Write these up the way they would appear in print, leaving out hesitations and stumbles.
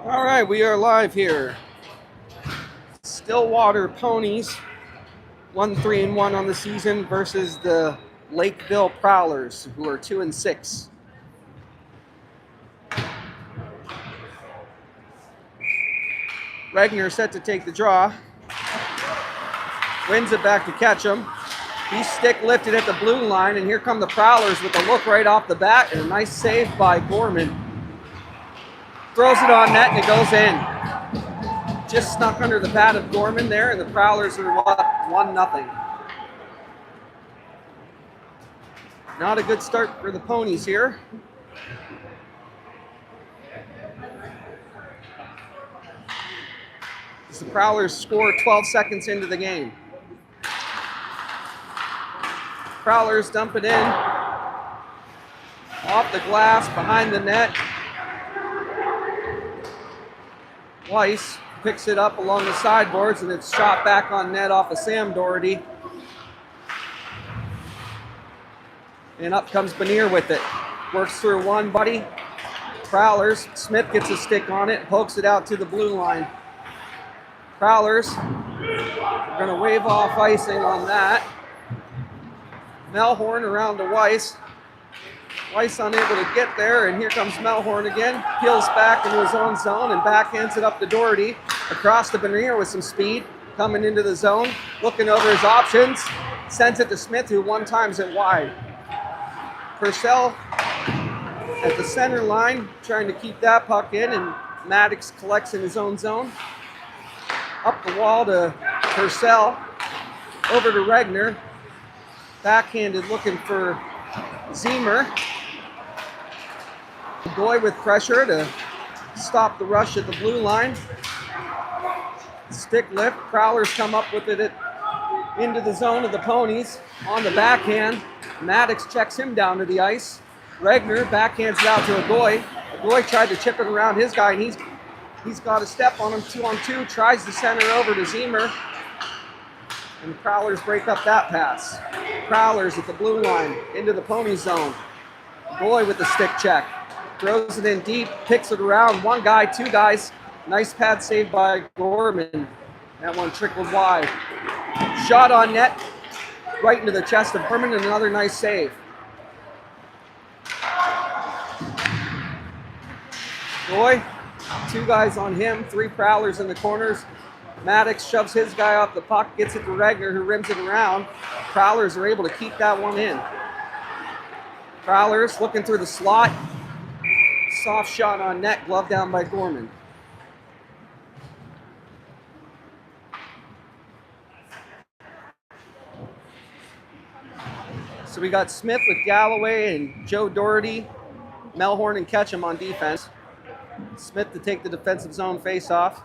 All right, we are live here. Stillwater Ponies, 1-3-1 on the season versus the Lakeville Prowlers, who are 2-6. Regner set to take the draw. Wins it back to Ketchum. He's stick lifted at the blue line, and here come the Prowlers with a look right off the bat, and a nice save by Gorman. Throws it on net, and it goes in. Just snuck under the pad of Gorman there, and the Prowlers are up 1-0. Not a good start for the Ponies here. As the Prowlers score 12 seconds into the game. Prowlers dump it in. Off the glass, behind the net. Weiss picks it up along the sideboards, and it's shot back on net off of Sam Doherty. And up comes Benier with it. Works through one buddy. Prowlers. Smith gets a stick on it, pokes it out to the blue line. Prowlers are going to wave off icing on that. Melhorn around to Weiss. Weiss unable to get there, and here comes Melhorn again. Peels back into his own zone and backhands it up to Doherty. Across to Benier with some speed. Coming into the zone, looking over his options. Sends it to Smith, who one times it wide. Purcell at the center line, trying to keep that puck in, and Maddox collects in his own zone. Up the wall to Purcell. Over to Regner. Backhanded looking for Zemer. Goy with pressure to stop the rush at the blue line. Stick lift. Prowlers come up with it into the zone of the Ponies. On the backhand, Maddox checks him down to the ice. Regner backhands it out to Agoy. Agoy tried to chip it around his guy, and he's got a step on him, 2-on-2. Tries to center over to Zemer. And the Prowlers break up that pass. Prowlers at the blue line, into the Pony zone. Boy with the stick check. Throws it in deep, picks it around. One guy, two guys. Nice pad save by Gorman. That one trickled wide. Shot on net, right into the chest of Gorman, and another nice save. Boy, two guys on him, three Prowlers in the corners. Maddox shoves his guy off the puck, gets it to Regner, who rims it around. Prowlers are able to keep that one in. Prowlers looking through the slot. Soft shot on net, glove down by Gorman. So we got Smith with Galloway and Joe Doherty, Melhorn and Ketchum on defense. Smith to take the defensive zone face-off.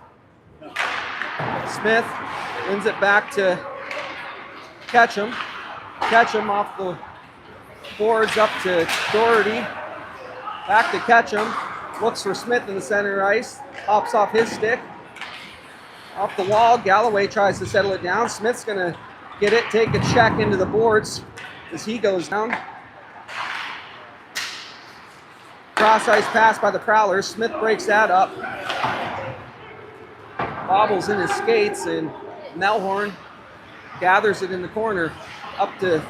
Smith wins it back to Ketchum off the boards up to Doherty. Back to Ketchum. Looks for Smith in the center ice. Hops off his stick. Off the wall. Galloway tries to settle it down. Smith's going to get it, take a check into the boards as he goes down. Cross ice pass by the Prowlers. Smith breaks that up. Bobbles in his skates, and Melhorn gathers it in the corner. Up to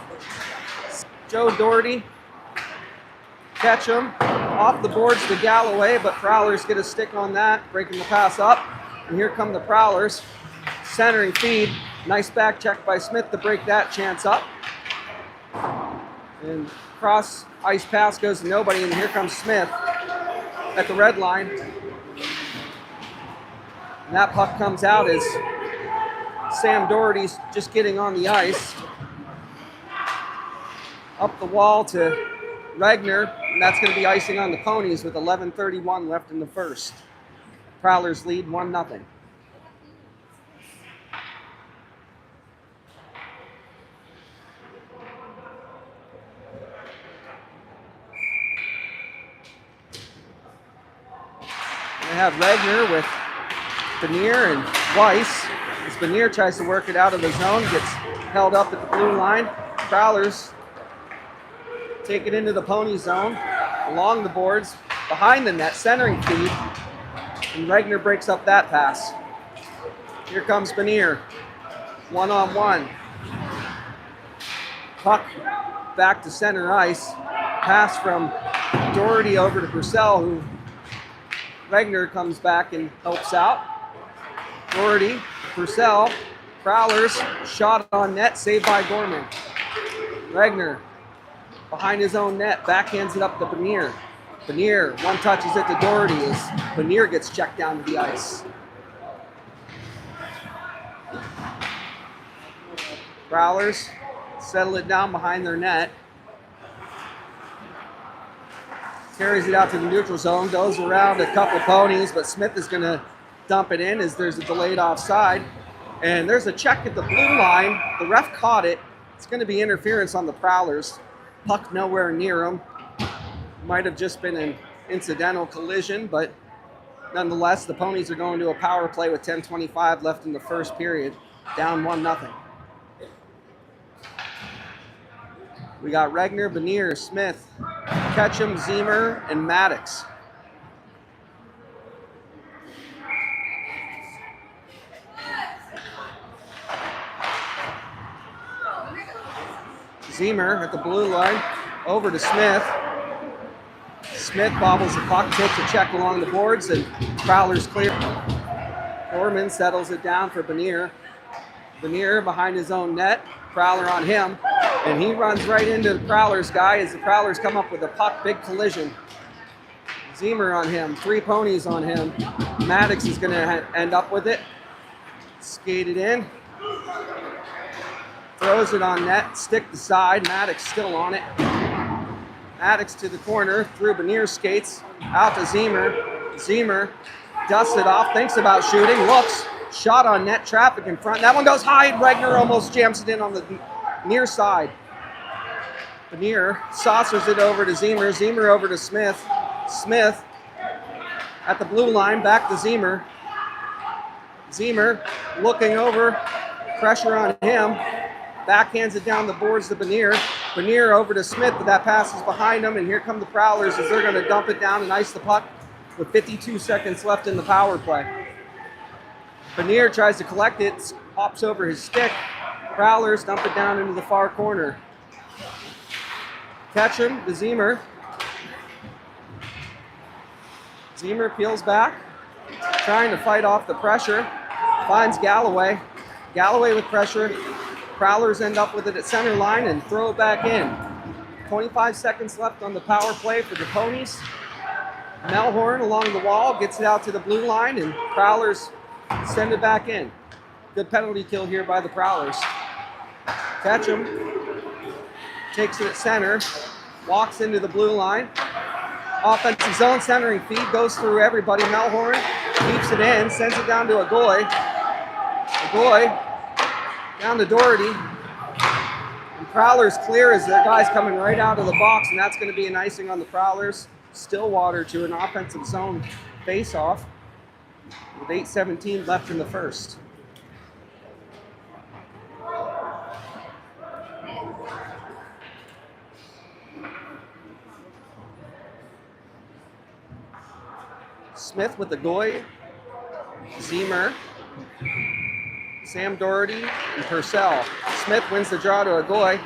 Joe Doherty. Ketchum off the boards to Galloway, but Prowlers get a stick on that, breaking the pass up. And here come the Prowlers. Centering feed. Nice back check by Smith to break that chance up. And cross ice pass goes to nobody, and here comes Smith at the red line. And that puck comes out as Sam Doherty's just getting on the ice. Up the wall to Regner, and that's going to be icing on the Ponies with 11:31 left in the first. Prowlers lead 1-0. They have Regner with Benier and Weiss. As Benier tries to work it out of the zone, gets held up at the blue line. Prowlers take it into the Pony zone, along the boards, behind the net, centering feed, and Regner breaks up that pass. Here comes Benier, one-on-one. Puck back to center ice. Pass from Doherty over to Purcell, who Regner comes back and helps out. Doherty, Purcell, Prowlers, shot on net, saved by Gorman. Regner behind his own net, backhands it up to Benier. Benier, one touches it to Doherty as Benier gets checked down to the ice. Prowlers settle it down behind their net. Carries it out to the neutral zone, goes around a couple Ponies, but Smith is going to dump it in as there's a delayed offside. And there's a check at the blue line. The ref caught it. It's going to be interference on the Prowlers. Puck nowhere near them. Might have just been an incidental collision, but nonetheless, the Ponies are going to a power play with 10:25 left in the first period, down 1-0. We got Regner, Benier, Smith, Ketchum, Zemer, and Maddox. Zemer at the blue line, over to Smith. Smith bobbles the puck, takes a check along the boards, and Prowlers clear. Gorman settles it down for Benier. Benier behind his own net, Prowler on him, and he runs right into the Prowlers guy as the Prowlers come up with a puck, big collision. Zemer on him, 3 Ponies on him. Maddox is going to end up with it. Skated in. Throws it on net, stick to side, Maddox still on it. Maddox to the corner, through Benier's skates, out to Zemer. Zemer dusts it off, thinks about shooting, looks, shot on net, traffic in front. That one goes high, Regner almost jams it in on the near side. Benier saucers it over to Zemer, Zemer over to Smith. Smith at the blue line, back to Zemer. Zemer looking over, pressure on him. Backhands it down the boards to Benier. Benier over to Smith, but that pass is behind him, and here come the Prowlers as they're going to dump it down and ice the puck with 52 seconds left in the power play. Benier tries to collect it, hops over his stick. Prowlers dump it down into the far corner. Ketchum to Zemer. Zemer peels back, trying to fight off the pressure. Finds Galloway. Galloway with pressure. Prowlers end up with it at center line and throw it back in. 25 seconds left on the power play for the Ponies. Melhorn along the wall gets it out to the blue line, and Prowlers send it back in. Good penalty kill here by the Prowlers. Ketchum takes it at center, walks into the blue line. Offensive zone centering feed, goes through everybody. Melhorn keeps it in, sends it down to Agoy. Agoy down to Doherty. And Prowler's clear as their guy's coming right out of the box, and that's going to be an icing on the Prowlers. Stillwater to an offensive zone face-off with 8:17 left in the first. Smith with the goy, Zemer, Sam Doherty, and Purcell. Smith wins the draw to a goy.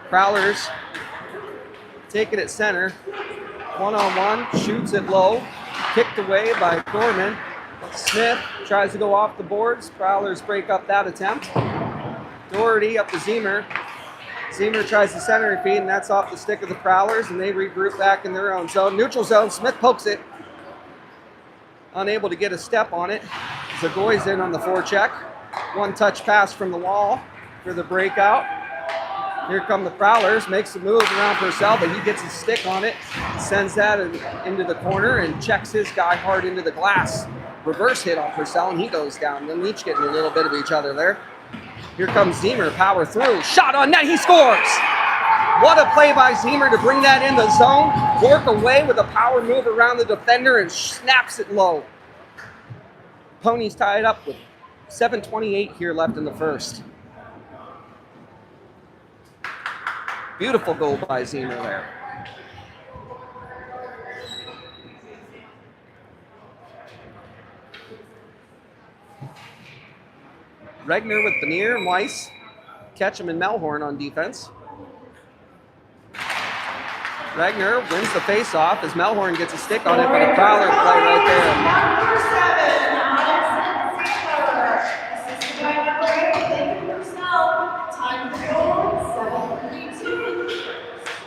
Prowlers take it at center. One-on-one, shoots it low, kicked away by Gorman. Smith tries to go off the boards. Prowlers break up that attempt. Doherty up to Zemer. Zemer tries the center feed, and that's off the stick of the Prowlers, and they regroup back in their own zone. Neutral zone, Smith pokes it. Unable to get a step on it. Zagoy's in on the forecheck. One-touch pass from the wall for the breakout. Here come the Prowlers, makes a move around Purcell, but he gets his stick on it, sends that into the corner and checks his guy hard into the glass. Reverse hit on Purcell, and he goes down. They're each getting a little bit of each other there. Here comes Zemer, power through, shot on net, he scores! What a play by Zemer to bring that in the zone, work away with a power move around the defender and snaps it low. Ponies tie it up with 7:28 here left in the first. Beautiful goal by Zemer there. Regner with Benier and Weiss. Ketchum and Melhorn on defense. Regner wins the face-off as Melhorn gets a stick on it, but a Prowler play right there.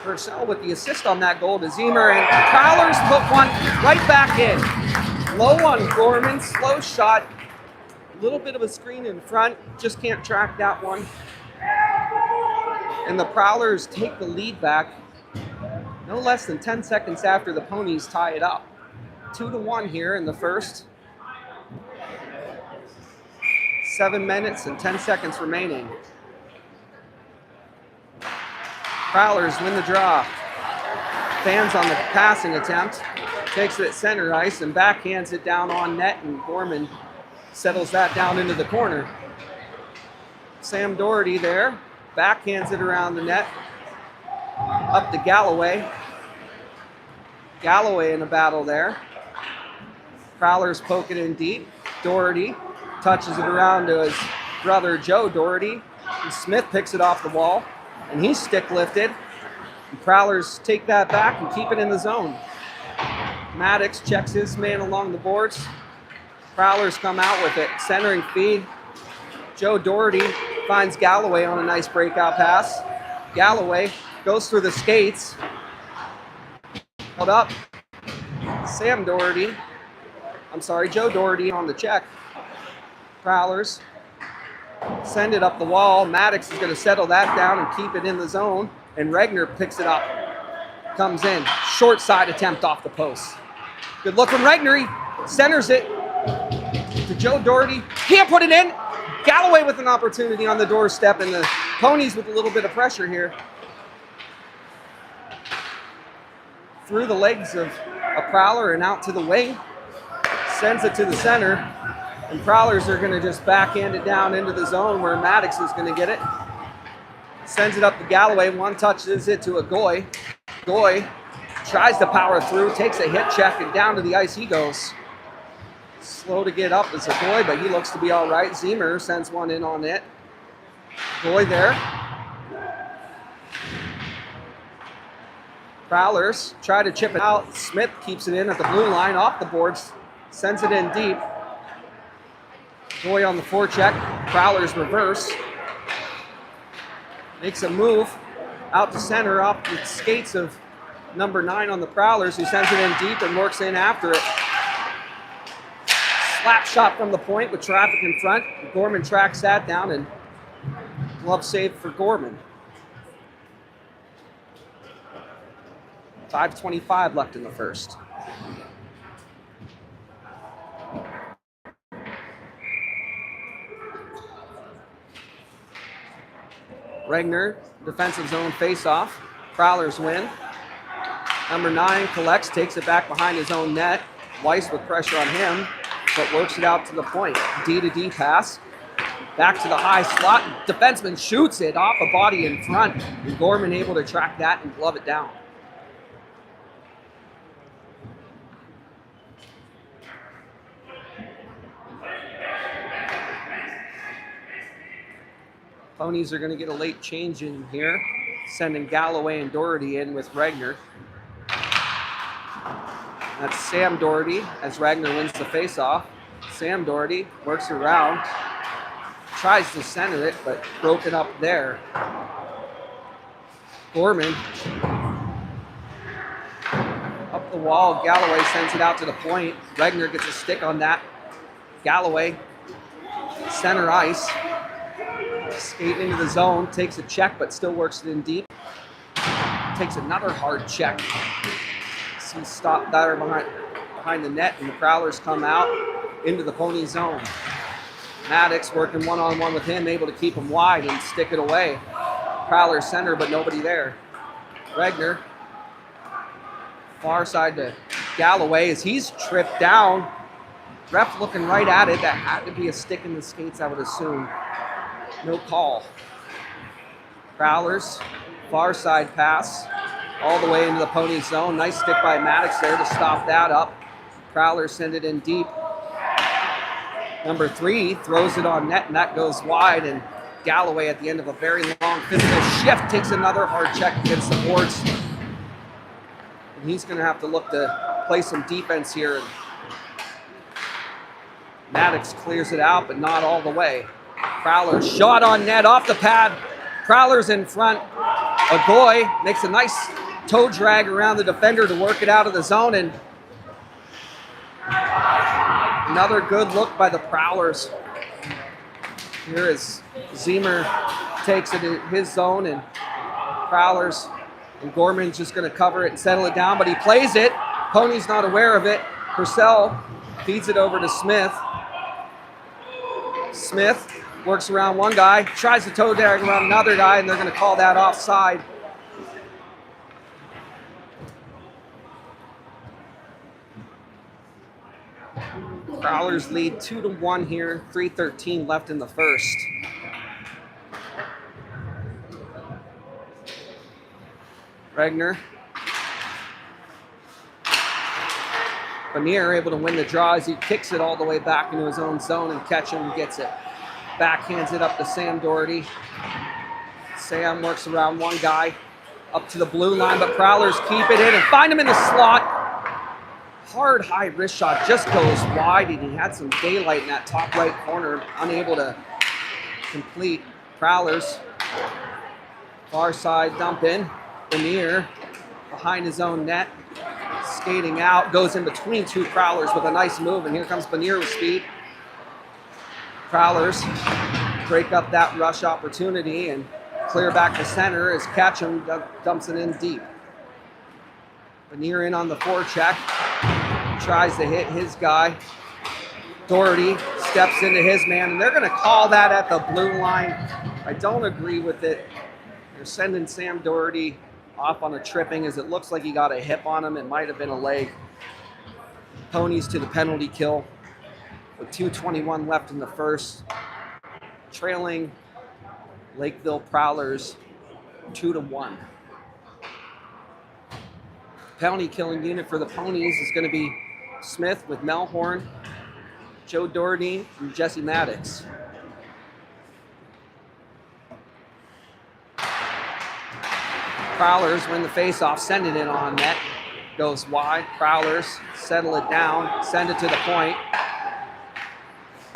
Purcell with the assist on that goal to Zemer, and Prowlers put one right back in. Low on Gorman, slow shot. A little bit of a screen in front, just can't track that one. And the Prowlers take the lead back no less than 10 seconds after the Ponies tie it up. 2-1 here in the first. 7 minutes and 10 seconds remaining. Prowlers win the draw. Fans on the passing attempt. Takes it at center ice and backhands it down on net, and Gorman settles that down into the corner. Sam Doherty there. Backhands it around the net. Up to Galloway. Galloway in a battle there. Prowlers poke it in deep. Doherty touches it around to his brother Joe Doherty. And Smith picks it off the wall. And he's stick lifted. And Prowlers take that back and keep it in the zone. Maddox checks his man along the boards. Prowlers come out with it. Centering feed. Joe Doherty finds Galloway on a nice breakout pass. Galloway goes through the skates. Held up. Joe Doherty on the check. Prowlers send it up the wall. Maddox is going to settle that down and keep it in the zone. And Regner picks it up. Comes in. Short side attempt off the post. Good look from Regner. He centers it to Joe Doherty. Can't put it in. Galloway with an opportunity on the doorstep, and the Ponies with a little bit of pressure here. Through the legs of a Prowler and out to the wing. Sends it to the center. And Prowlers are going to just backhand it down into the zone where Maddox is going to get it. Sends it up to Galloway. One touches it to a Goy. Goy tries to power through, takes a hit check, and down to the ice he goes. Slow to get up as a Goy, but he looks to be all right. Zemer sends one in on it. Goy there. Prowlers try to chip it out. Smith keeps it in at the blue line, off the boards. Sends it in deep. Goy on the forecheck. Prowlers reverse. Makes a move out to center off the skates of number 9 on the Prowlers, who sends it in deep and works in after it. Slap shot from the point with traffic in front. Gorman tracks that down, and glove save for Gorman. 5:25 left in the first. Regner, defensive zone face-off. Prowlers win. Number 9 collects, takes it back behind his own net. Weiss with pressure on him, but works it out to the point. D to D pass. Back to the high slot. Defenseman shoots it off a body in front. And Gorman able to track that and glove it down. Ponies are going to get a late change in here, sending Galloway and Doherty in with Regner. That's Sam Doherty as Regner wins the faceoff. Sam Doherty works around, tries to center it, but broken up there. Gorman up the wall. Galloway sends it out to the point. Regner gets a stick on that. Galloway, center ice. Skating into the zone, takes a check, but still works it in deep. Takes another hard check. He's stopped there behind the net, and the Prowlers come out into the Pony zone. Maddox working one-on-one with him, able to keep him wide and stick it away. Prowlers center, but nobody there. Regner, far side to Galloway as he's tripped down. Ref looking right at it. That had to be a stick in the skates, I would assume. No call. Prowlers, far side pass, all the way into the Pony zone. Nice stick by Maddox there to stop that up. Prowlers send it in deep. Number 3 throws it on net, and that goes wide. And Galloway, at the end of a very long physical shift, takes another hard check against the boards. And he's going to have to look to play some defense here. And Maddox clears it out, but not all the way. Prowler shot on net off the pad. Prowler's in front. Agoy makes a nice toe drag around the defender to work it out of the zone, and another good look by the Prowlers. Here is Zemer takes it in his zone, and Prowlers and Gorman's just going to cover it and settle it down, but he plays it. Pony's not aware of it. Purcell feeds it over to Smith. Smith works around one guy, tries to toe drag around another guy, and they're going to call that offside. Prowlers lead 2-1 here, 3:13 left in the first. Regner. Benier able to win the draw as he kicks it all the way back into his own zone, and Ketchum gets it. Backhands it up to Sam Doherty. Sam works around one guy up to the blue line, but Prowlers keep it in and find him in the slot. Hard high wrist shot just goes wide, and he had some daylight in that top right corner, unable to complete. Prowlers, far side dump in. Benier behind his own net, skating out, goes in between two Prowlers with a nice move, and here comes Benier with speed. Prowlers break up that rush opportunity and clear back to center as Ketchum dumps it in deep. Benier in on the forecheck, tries to hit his guy. Doherty steps into his man, and they're going to call that at the blue line. I don't agree with it. They're sending Sam Doherty off on a tripping as it looks like he got a hip on him. It might have been a leg. Ponies to the penalty kill with 2:21 left in the first. Trailing Lakeville Prowlers 2-1. Penalty killing unit for the Ponies is going to be Smith with Melhorn, Joe Doherty, and Jesse Maddox. Prowlers win the faceoff, send it in on net. Goes wide. Prowlers settle it down, send it to the point.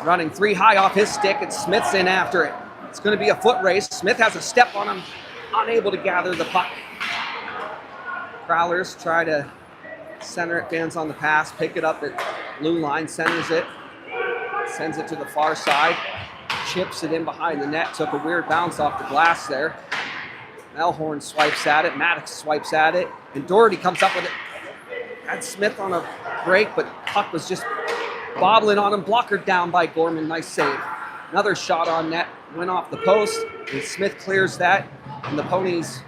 Running 3 high off his stick, and Smith's in after it. It's going to be a foot race. Smith has a step on him, unable to gather the puck. Prowlers try to center it, fans on the pass, pick it up at blue line, centers it, sends it to the far side, chips it in behind the net, took a weird bounce off the glass there. Melhorn swipes at it, Maddox swipes at it, and Doherty comes up with it. Had Smith on a break, but puck was just bobbling on him, blockered down by Gorman, nice save. Another shot on net, went off the post, and Smith clears that, and the Ponies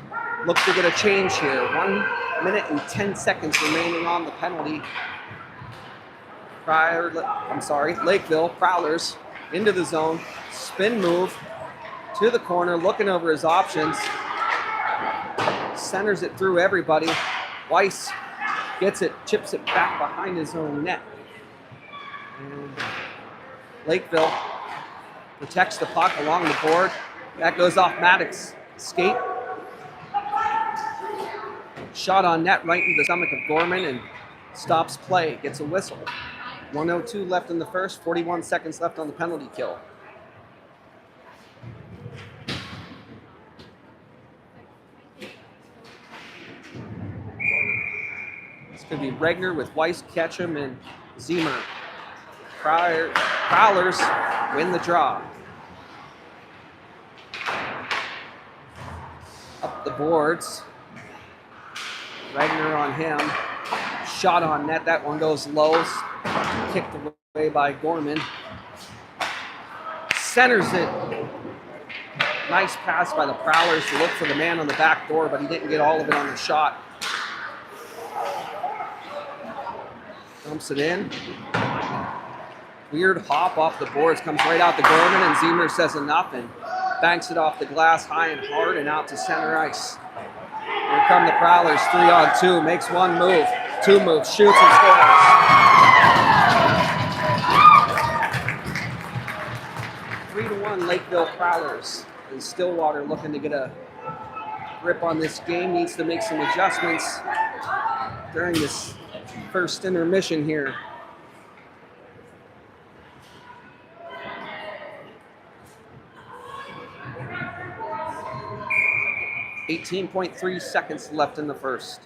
look to get a change here. 1 minute and 10 seconds remaining on the penalty. Lakeville Prowlers into the zone, spin move to the corner, looking over his options, centers it through everybody. Weiss gets it, chips it back behind his own net. And Lakeville protects the puck along the board. That goes off Maddox's skate. Shot on net right into the stomach of Gorman and stops play, gets a whistle. 1:02 left in the first, 41 seconds left on the penalty kill. This could be Regner with Weiss, Ketchum, and Ziemer. Prowlers win the draw. Up the boards. Regner on him. Shot on net. That one goes low. Kicked away by Gorman. Centers it. Nice pass by the Prowlers to look for the man on the back door, but he didn't get all of it on the shot. Dumps it in. Weird hop off the boards. Comes right out to Gorman, and Ziemer says enough and banks it off the glass high and hard and out to center ice. Here come the Prowlers, 3-on-2. Makes one move, two moves, shoots and scores. 3-1 Lakeville Prowlers. And Stillwater looking to get a grip on this game. Needs to make some adjustments during this first intermission here. 18.3 seconds left in the first.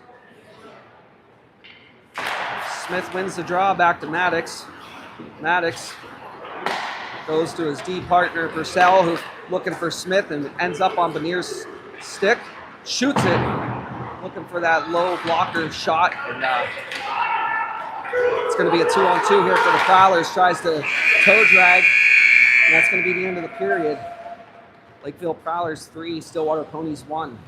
Smith wins the draw, back to Maddox. Maddox goes to his D partner, Purcell, who's looking for Smith and ends up on Benier's stick. Shoots it, looking for that low blocker shot. And it's going to be a 2-on-2 here for the Prowlers. Tries to toe drag, and that's going to be the end of the period. Lakeville Prowlers 3, Stillwater Ponies 1.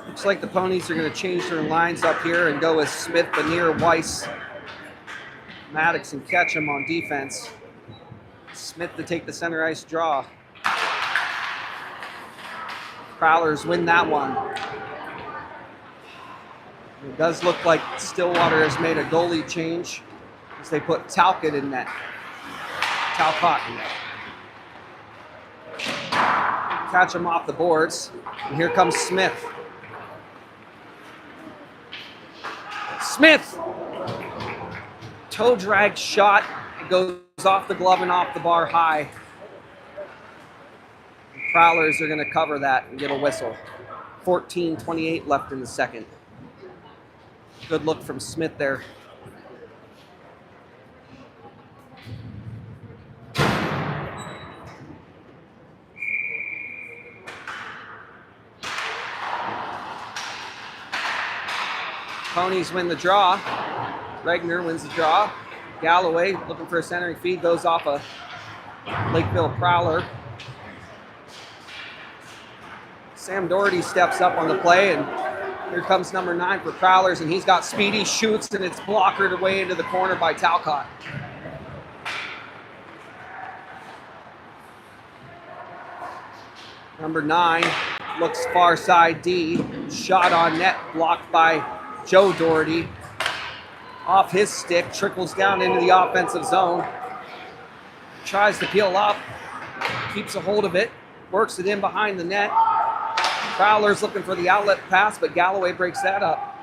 Looks like the Ponies are going to change their lines up here and go with Smith, Benier, Weiss, Maddox, and Ketchum on defense. Smith to take the center ice draw. Prowlers win that one. It does look like Stillwater has made a goalie change as they put Talcott in net. Talcott in net. Catch him off the boards. And here comes Smith. Smith! Toe drag shot. It goes off the glove and off the bar high. The Prowlers are going to cover that and get a whistle. 14:28 left in the second. Good look from Smith there. Ponies win the draw. Regner wins the draw. Galloway looking for a centering feed, goes off a Lakeville Prowler. Sam Doherty steps up on the play, and here comes number 9 for Prowlers, and he's got speedy, shoots, and it's blockered away into the corner by Talcott. Number 9 looks far side D, shot on net, blocked by Joe Doherty. Off his stick, trickles down into the offensive zone. Tries to peel up, keeps a hold of it, works it in behind the net. Prowler's looking for the outlet pass, but Galloway breaks that up.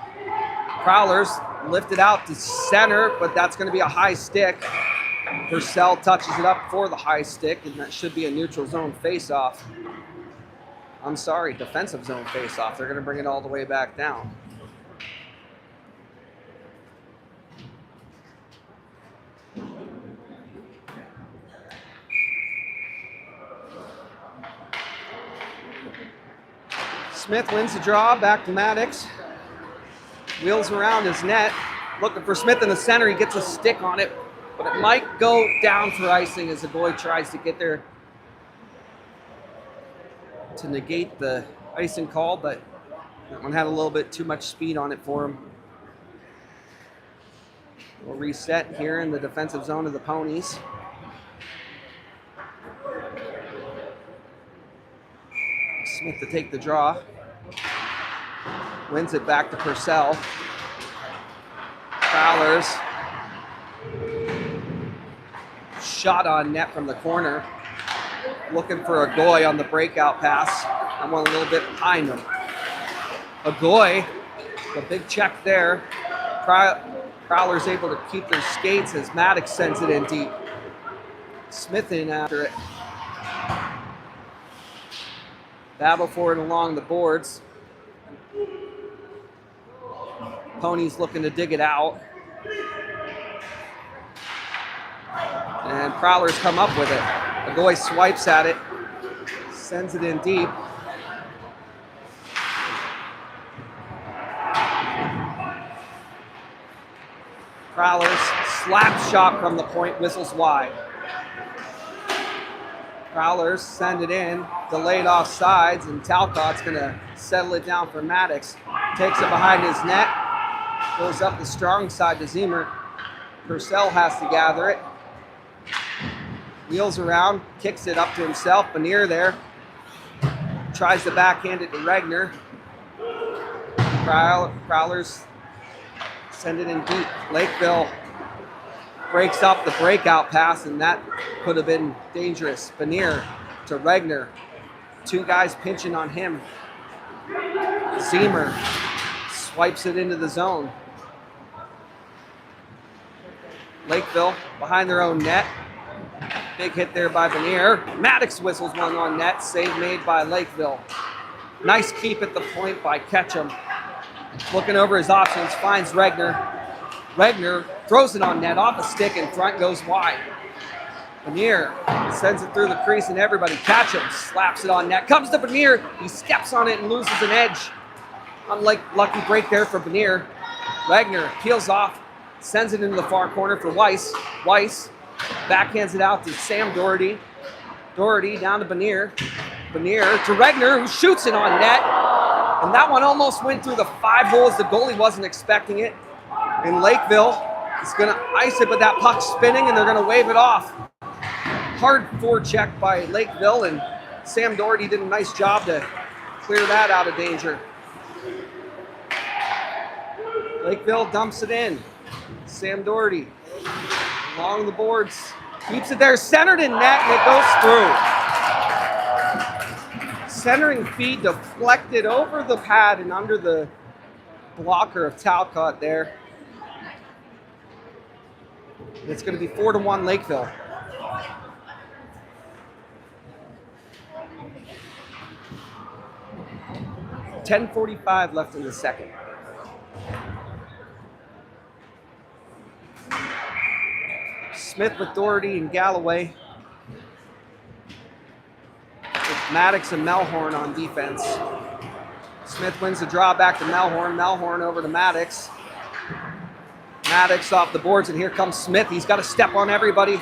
Prowlers lifted out to center, but that's going to be a high stick. Purcell touches it up for the high stick, and that should be a neutral zone face-off. I'm sorry, defensive zone face-off. They're going to bring it all the way back down. Smith wins the draw, back to Maddox. Wheels around his net, looking for Smith in the center. He gets a stick on it, but it might go down for icing as the goalie tries to get there to negate the icing call, but that one had a little bit too much speed on it for him. We'll reset here in the defensive zone of the Ponies. Smith to take the draw. Wins it back to Purcell. Prowlers. Shot on net from the corner. Looking for Agoy on the breakout pass. I'm one a little bit behind him. Agoy, a big check there. Prowler's able to keep their skates as Maddox sends it in deep. Smith in after it. Battle for it along the boards. Ponies looking to dig it out. And Prowlers come up with it. Agoy swipes at it, sends it in deep. Prowlers slap shot from the point, whistles wide. Prowlers send it in, delayed off sides, and Talcott's going to settle it down for Maddox. Takes it behind his net, goes up the strong side to Zemer. Purcell has to gather it. Wheels around, kicks it up to himself. Benier there. Tries to backhand it to Regner. Prowlers send it in deep. Lakeville breaks up the breakout pass, and that could have been dangerous. Benier to Regner. Two guys pinching on him. Zemer swipes it into the zone. Lakeville behind their own net. Big hit there by Benier. Maddox whistles one on net. Save made by Lakeville. Nice keep at the point by Ketchum. Looking over his options, finds Regner. Regner throws it on net, off a stick, and front goes wide. Benier sends it through the crease, and everybody. Ketchum slaps it on net. Comes to Benier. He steps on it and loses an edge. Lucky break there for Benier. Regner peels off, sends it into the far corner for Weiss. Weiss backhands it out to Sam Doherty. Doherty down to Benier. Benier to Regner, who shoots it on net. And that one almost went through the 5 holes. The goalie wasn't expecting it. And Lakeville is going to ice it, but that puck's spinning, and they're going to wave it off. Hard forecheck by Lakeville, and Sam Doherty did a nice job to clear that out of danger. Lakeville dumps it in. Sam Doherty along the boards. Keeps it there, centered in net, and it goes through. Centering feed deflected over the pad and under the blocker of Talcott there. It's going to be 4-1 Lakeville. .10:45 left in the second. Smith with Doherty and Galloway. With Maddox and Melhorn on defense. Smith wins the draw back to Melhorn. Melhorn over to Maddox. Maddox off the boards, and here comes Smith. He's got to step on everybody.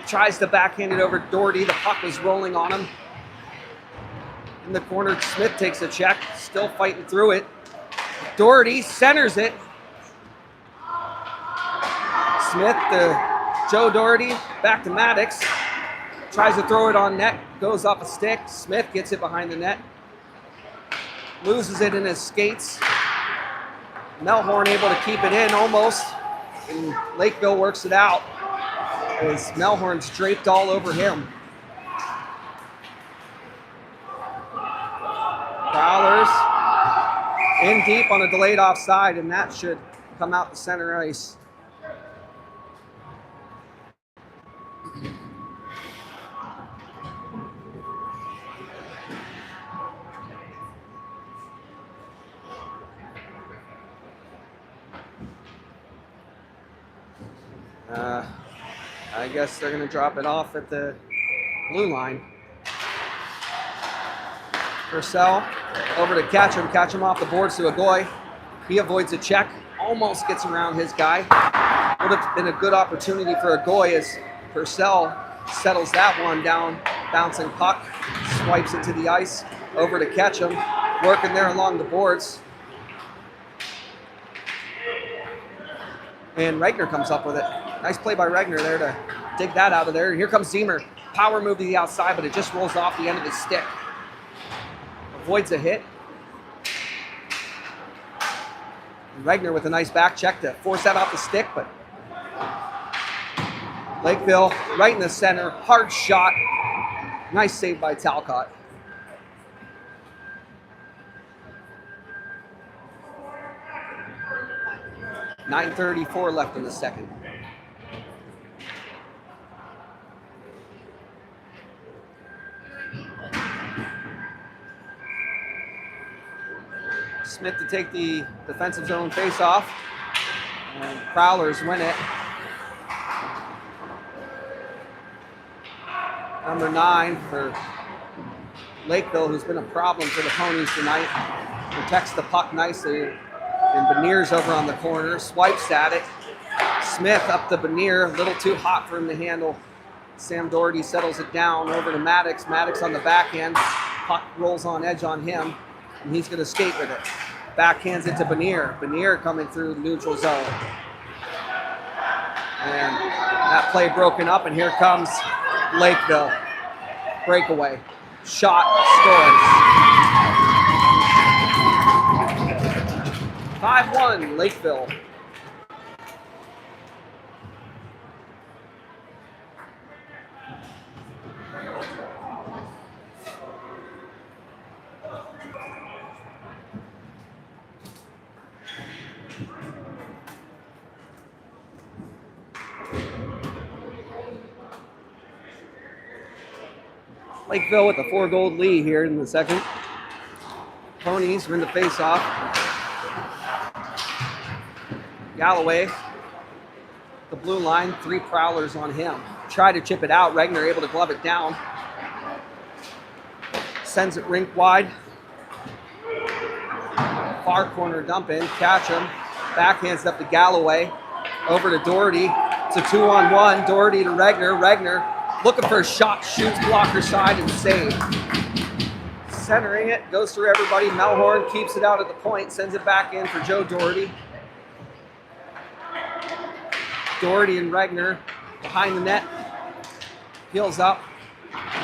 Tries to backhand it over Doherty. The puck was rolling on him. In the corner, Smith takes a check, still fighting through it. Doherty centers it. Smith to Joe Doherty, back to Maddox. Tries to throw it on net, goes off a stick. Smith gets it behind the net. Loses it in his skates. Melhorn able to keep it in almost. And Lakeville works it out as Melhorn's draped all over him. Prowlers in deep on a delayed offside, and that should come out to center ice. I guess they're going to drop it off at the blue line. Purcell over to Catchum off the boards to Agoy. He avoids a check, almost gets around his guy. Would have been a good opportunity for Agoy as Purcell settles that one down. Bouncing puck, swipes it to the ice, over to Catchum, working there along the boards. And Regner comes up with it. Nice play by Regner there to dig that out of there. Here comes Ziemer. Power move to the outside, but it just rolls off the end of his stick. Avoids a hit. And Regner with a nice back check to force that off the stick, but Lakeville right in the center. Hard shot. Nice save by Talcott. .9:34 left in the second. Smith to take the defensive zone face-off, and Prowlers win it. Number 9 for Lakeville, who's been a problem for the Ponies tonight, protects the puck nicely. And Benier's over on the corner, swipes at it. Smith up to Benier, a little too hot for him to handle. Sam Doherty settles it down over to Maddox. Maddox on the backhand, puck rolls on edge on him, and he's going to skate with it. Backhands it to Benier. Benier coming through the neutral zone. And that play broken up, and here comes Lakeville. Breakaway. Shot, scores. 5-1, Lakeville. Lakeville with a 4-goal lead here in the second. Ponies win the face-off. Galloway, the blue line, 3 Prowlers on him. Try to chip it out. Regner able to glove it down. Sends it rink wide. Far corner dump in. Catchum. Backhands up to Galloway. Over to Doherty. It's a 2-on-1. Doherty to Regner. Regner looking for a shot. Shoots blocker side and save. Centering it. Goes through everybody. Melhorn keeps it out at the point. Sends it back in for Joe Doherty. Doherty and Regner behind the net. Heels up.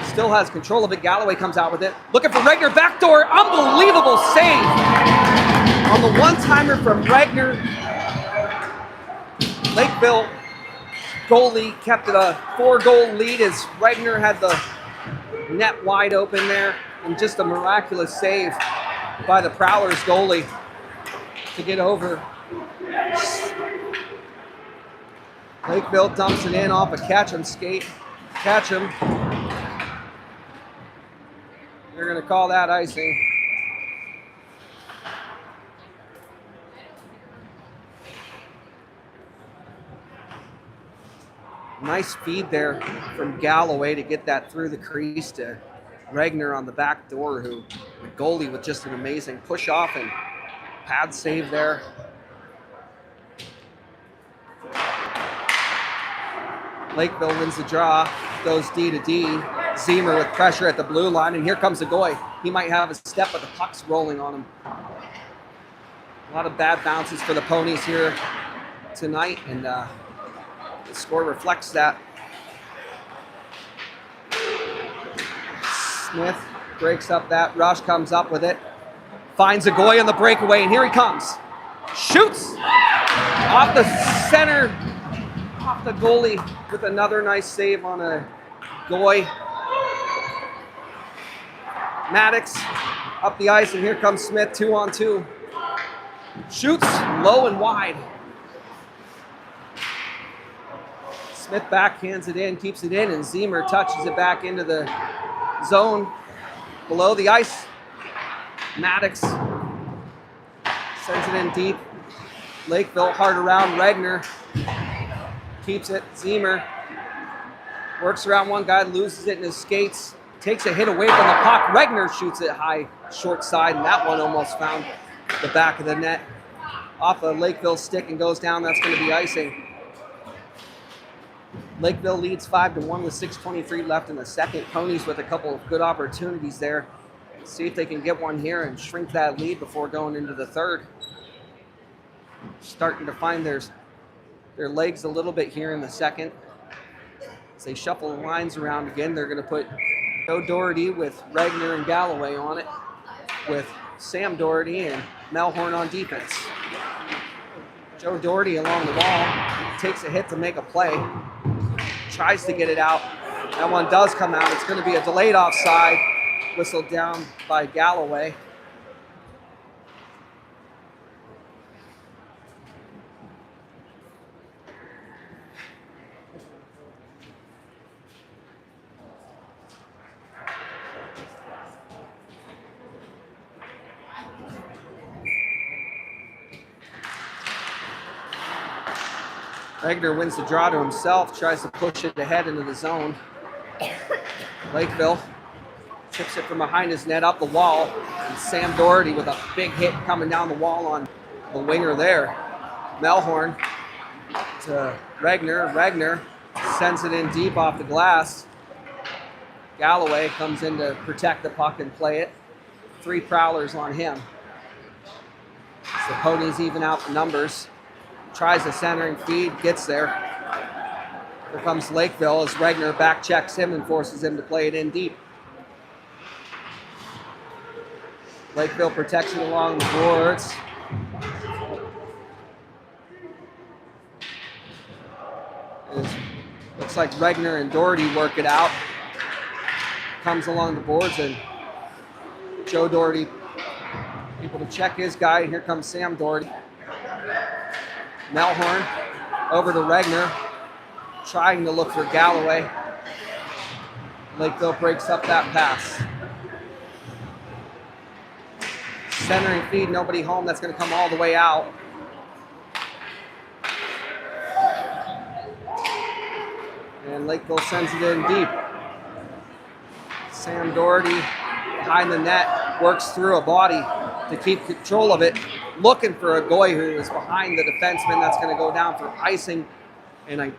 Still has control of it. Galloway comes out with it. Looking for Regner. Backdoor. Unbelievable save. On the one-timer from Regner. Lakeville goalie kept it a 4-goal lead as Regner had the net wide open there. And just a miraculous save by the Prowlers goalie to get over. Lakeville dumps it in off a Catchum skate. Catchum. They're going to call that icing. Nice feed there from Galloway to get that through the crease to Regner on the back door, who the goalie with just an amazing push off and pad save there. Lakeville wins the draw, goes D to D. Zemer with pressure at the blue line, and here comes Agoy. He might have a step, but the puck's rolling on him. A lot of bad bounces for the Ponies here tonight, and the score reflects that. Smith breaks up that rush, comes up with it, finds Agoy on the breakaway, and here he comes. Shoots off the center, off the goalie with another nice save on Agoy. Maddox up the ice, and here comes Smith, 2-on-2. Shoots low and wide. Smith backhands it in, keeps it in, and Zemer touches it back into the zone below the ice. Maddox sends it in deep. Lakeville hard around. Regner keeps it. Zemer works around one guy, loses it in his skates, takes a hit away from the puck. Regner shoots it high, short side, and that one almost found the back of the net. Off a Lakeville stick and goes down. That's going to be icing. Lakeville leads 5-1 with 6:23 left in the second. Ponies with a couple of good opportunities there. See if they can get one here and shrink that lead before going into the third. Starting to find their legs a little bit here in the second. As they shuffle the lines around again, they're going to put Joe Doherty with Regner and Galloway on it, with Sam Doherty and Melhorn on defense. Joe Doherty along the wall, takes a hit to make a play, tries to get it out. That one does come out. It's going to be a delayed offside, whistled down by Galloway. Regner wins the draw to himself, tries to push it ahead into the zone. Lakeville chips it from behind his net up the wall, and Sam Doherty with a big hit coming down the wall on the winger there. Melhorn to Regner. Regner sends it in deep off the glass. Galloway comes in to protect the puck and play it. 3 prowlers on him. As the Ponies even out the numbers. Tries a centering feed, gets there. Here comes Lakeville as Regner back checks him and forces him to play it in deep. Lakeville protects it along the boards. Looks like Regner and Doherty work it out. Comes along the boards, and Joe Doherty able to check his guy. Here comes Sam Doherty. Melhorn over to Regner, trying to look for Galloway. Lakeville breaks up that pass. Centering feed, nobody home. That's going to come all the way out. And Lakeville sends it in deep. Sam Doherty behind the net, works through a body to keep control of it. Looking for Agoy, who is behind the defenseman. That's going to go down for icing. And I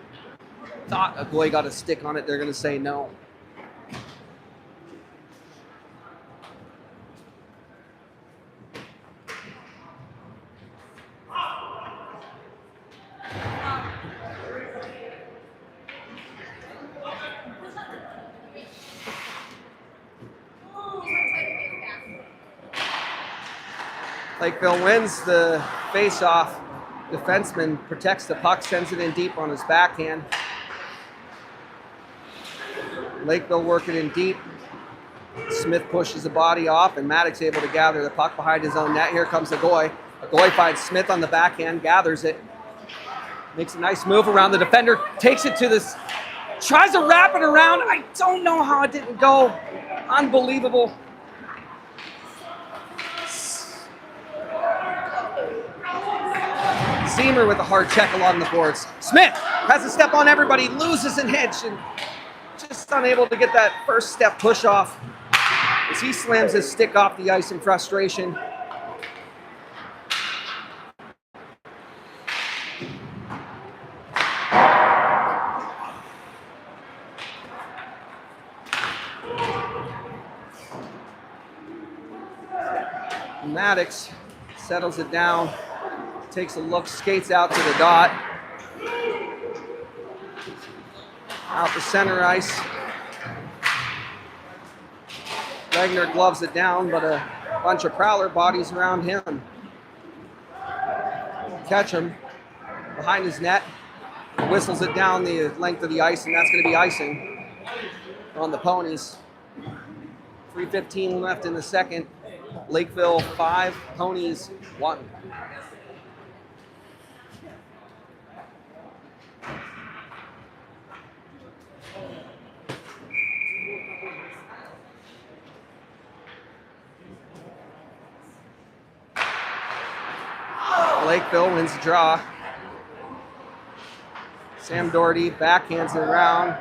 thought Agoy got a stick on it. They're going to say no. Lakeville wins the face-off. Defenseman protects the puck, sends it in deep on his backhand. Lakeville working in deep. Smith pushes the body off, and Maddox able to gather the puck behind his own net. Here comes Agoy. Agoy finds Smith on the backhand, gathers it. Makes a nice move around the defender, takes it to this, tries to wrap it around. I don't know how it didn't go. Unbelievable. Zemer with a hard check along the boards. Smith has a step on everybody, loses an hitch, and just unable to get that first step push off as he slams his stick off the ice in frustration. Maddox settles it down, takes a look, skates out to the dot. Out the center ice. Regner gloves it down, but a bunch of Prowler bodies around him. Catch him behind his net. Whistles it down the length of the ice, and that's going to be icing on the Ponies. 3:15 left in the second. Lakeville 5, Ponies 1. Lakeville wins the draw. Sam Doherty backhands it around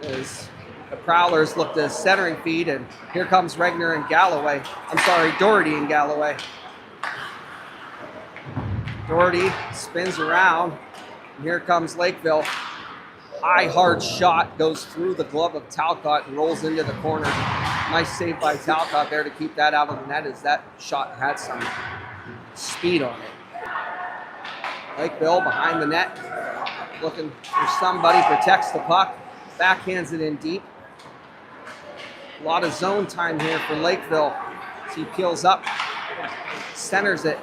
as the Prowlers look to centering feed, and here comes Regner and Galloway. I'm sorry, Doherty and Galloway. Doherty spins around, and here comes Lakeville. High, hard shot goes through the glove of Talcott and rolls into the corner. Nice save by Talcott there to keep that out of the net, as that shot had some speed on it. Lakeville behind the net, looking for somebody, protects the puck, backhands it in deep. A lot of zone time here for Lakeville as he peels up, centers it.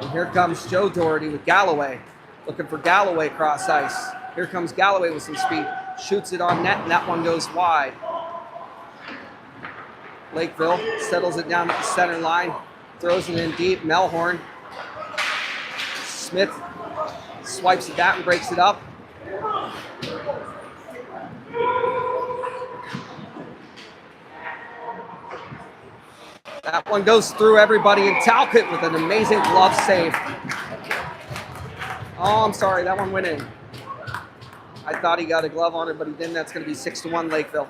And here comes Joe Doherty with Galloway, looking for Galloway cross ice. Here comes Galloway with some speed, shoots it on net, and that one goes wide. Lakeville settles it down at the center line, throws it in deep. Melhorn. Smith swipes at that and breaks it up. That one goes through everybody, and Talcott with an amazing glove save. Oh, I'm sorry, that one went in. I thought he got a glove on it, but he didn't. That's going to be 6-1 Lakeville.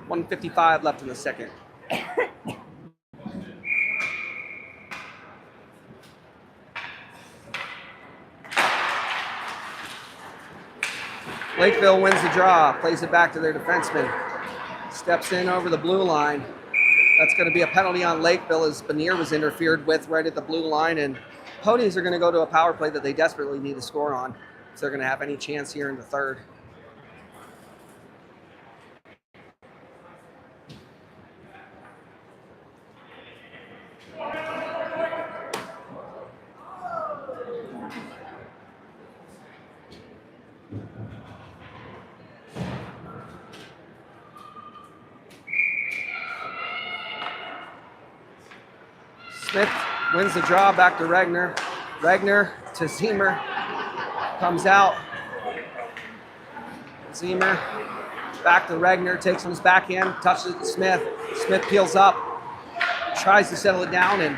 .155 left in the second. Lakeville wins the draw, plays it back to their defenseman. Steps in over the blue line. That's going to be a penalty on Lakeville, as Benier was interfered with right at the blue line, and Ponies are going to go to a power play that they desperately need to score on if they're going to have any chance here in the third. Smith wins the draw, back to Regner. Regner to Zemer. Comes out. Zemer back to Regner, takes on his backhand, touches it to Smith. Smith peels up, tries to settle it down, and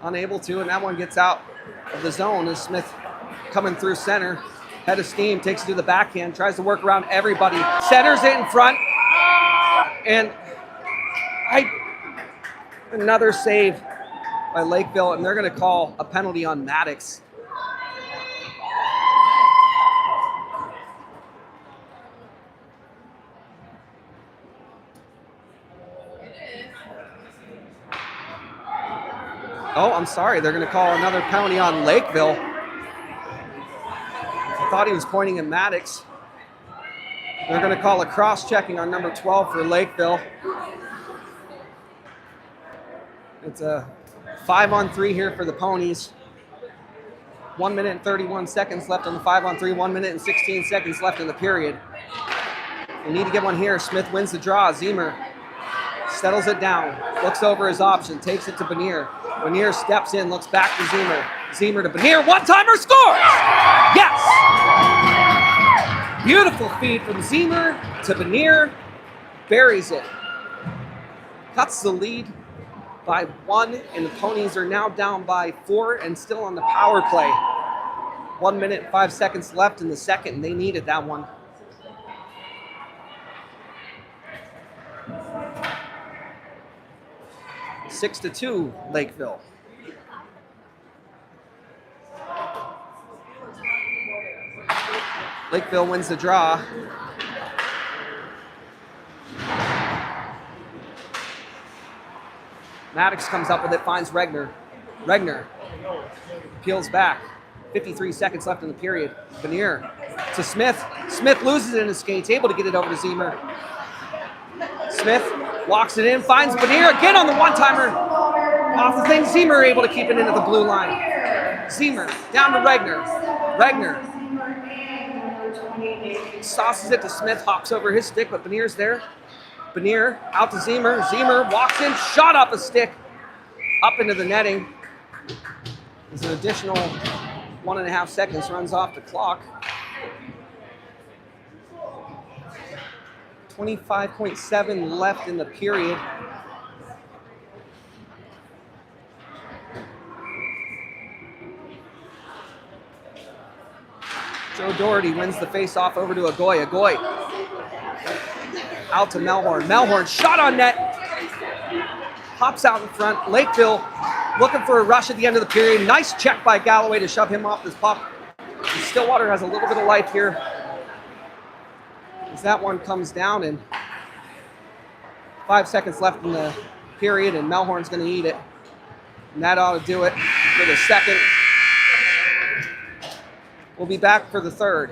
unable to, and that one gets out of the zone as Smith coming through center. Head of steam, takes it to the backhand, tries to work around everybody, centers it in front, and another save by Lakeville, and they're going to call a penalty on Maddox. Oh, I'm sorry. They're going to call another penalty on Lakeville. I thought he was pointing at Maddox. They're going to call a cross-checking on number 12 for Lakeville. It's a 5-on-3 here for the Ponies. 1 minute and 31 seconds left on the 5-on-3. 1 minute and 16 seconds left in the period. They need to get one here. Smith wins the draw. Zemer settles it down, looks over his option, takes it to Benier. Benier steps in, looks back to Zemer. Zemer to Benier. One-timer, scores! Yes! Beautiful feed from Zemer to Benier. Buries it. Cuts the lead by 1, and the Ponies are now down by 4 and still on the power play. 1 minute and 5 seconds left in the second, and they needed that one. 6-2, Lakeville. Lakeville wins the draw. Maddox comes up with it, finds Regner. Regner peels back. 53 seconds left in the period. Benier to Smith. Smith loses it in his skates, able to get it over to Zemer. Smith walks it in, finds Benier again on the one-timer. Off the thing, Zemer able to keep it into the blue line. Zemer down to Regner. Regner sauces it to Smith, hops over his stick, but Benier's there. Benier out to Zemer. Zemer walks in, shot off a stick, up into the netting. There's an additional 1.5 seconds, runs off the clock. 25.7 left in the period. Joe Doherty wins the face-off over to Agoy. Agoy out to Melhorn. Melhorn shot on net. Hops out in front. Lakeville looking for a rush at the end of the period. Nice check by Galloway to shove him off this puck. And Stillwater has a little bit of life here as that one comes down, and 5 seconds left in the period, and Melhorn's going to eat it. And that ought to do it for the second. We'll be back for the third.